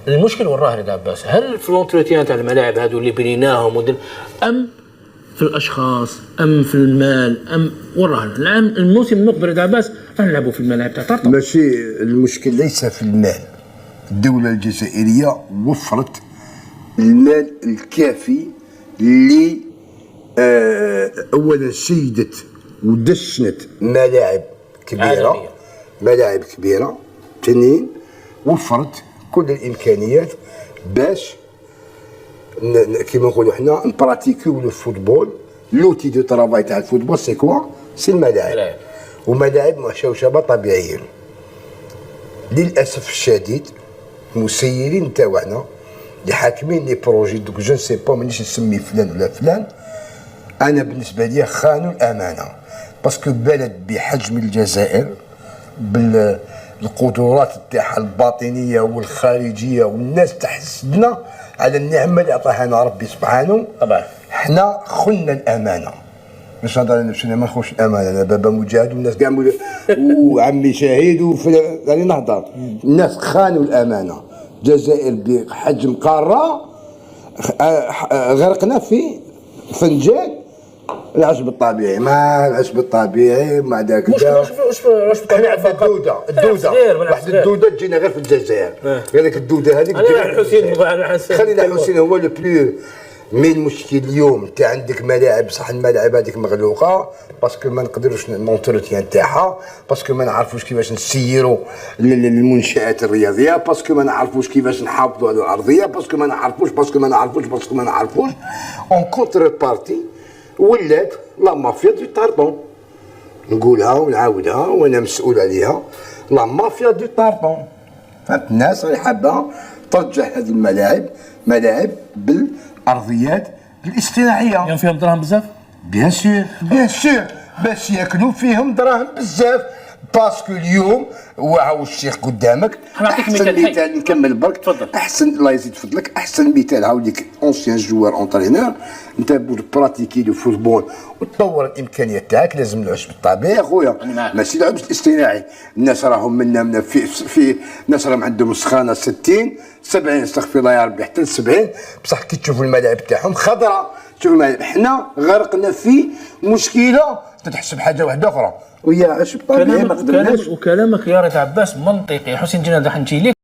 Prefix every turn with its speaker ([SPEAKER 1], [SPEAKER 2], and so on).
[SPEAKER 1] المشكل وراه رضا عباس، هل في لونتروتيان تاع الملاعب هذو اللي بنيناهم ام في الاشخاص ام في المال ام وراه؟ العام الموسم المقبل رضا عباس راح نلعبوا في الملاعب تاع طرطا.
[SPEAKER 2] ماشي المشكل ليس في المال. الدولة الجزائرية وفرت المال الكافي اللي اولا سيدت ودشنت ملاعب كبيرة، ملاعب كبيرة. ثانيا وفرت كل الامكانيات باش كيما نقولوا حنا نبراتيكيو لو فوتبول. لوتي دو طرافاي تاع الفوتبول سي كوا؟ سي الملاعب. وملاعب مشوشبه طبيعيين. للاسف الشديد المسيرين تاعنا اللي حاكمين لي بروجي دوك جو سي با مانيش نسمي فلان ولا فلان، انا بالنسبه لي خانوا الامانه. باسكو بلد بحجم الجزائر بالقدرات تاعها الباطنيه والخارجيه والناس تحسدنا على النعمه اللي عطاها ربي سبحانه.
[SPEAKER 1] طبعا
[SPEAKER 2] حنا خلنا الامانه. مش نهضر على نفسنا ما نخوش الامانه. انا بابا مجاهد والناس كاع وعمي شهيد راني نهضر. الناس خانوا الامانه. الجزائر بحجم قاره غرقنا في فنجان العشب الطبيعي. ما العشب الطبيعي مع ذاك
[SPEAKER 1] واش
[SPEAKER 2] احنا عندنا الدوده واحد الدوده تجينا غير في الجزائر. هذيك الدوده هذيك خلينا حسين هو لو بلو. مي المشكل اليوم انت عندك ملاعب، صح الملاعب هذيك مغلوقه باسكو ما نقدروش المونتروتيان تاعها، باسكو ما نعرفوش كيفاش نسيروا المنشات الرياضيه، باسكو ما نعرفوش كيفاش نحافظوا على الارضيه، باسكو ما نعرفوش اون كونتر بارتي ولات لا مافيا دو طارطون. نقولها ونعاودها وانا مسؤول عليها. لا مافيا دو طارطون. فهمت؟ الناس اللي حابه ترجع هذه الملاعب ملاعب بالارضيات الاصطناعيه.
[SPEAKER 1] يعني فيهم دراهم بزاف؟
[SPEAKER 2] بيان سور باش ياكلوا فيهم دراهم بزاف. باسكو اليوم وعاو الشيخ قدامك.
[SPEAKER 1] نعطيك
[SPEAKER 2] مثال نكمل برك.
[SPEAKER 1] تفضل.
[SPEAKER 2] احسن الله يزيد فضلك. احسن مثال عاود لك اونسيان جوار اونترينور. انت بغيت براتيكي لو فوتبول وتطور الامكانيات تاعك لازم العشب الطبيعي اخويا، ماشي العشب الاصطناعي. الناس راهم منا في ناس راهم عندهم سخانه 60 70 استغفر الله يا ربي حتى 70. بصح كي تشوفوا الملاعب تاعهم خضراء. شوف الملاعب حنا غرقنا في مشكله تتحسب حاجه واحده اخرى وهي عشب طبيعي ما قدرناش.
[SPEAKER 1] وكلامك يا رضا عباس منطقي. حسين جينا نجي لك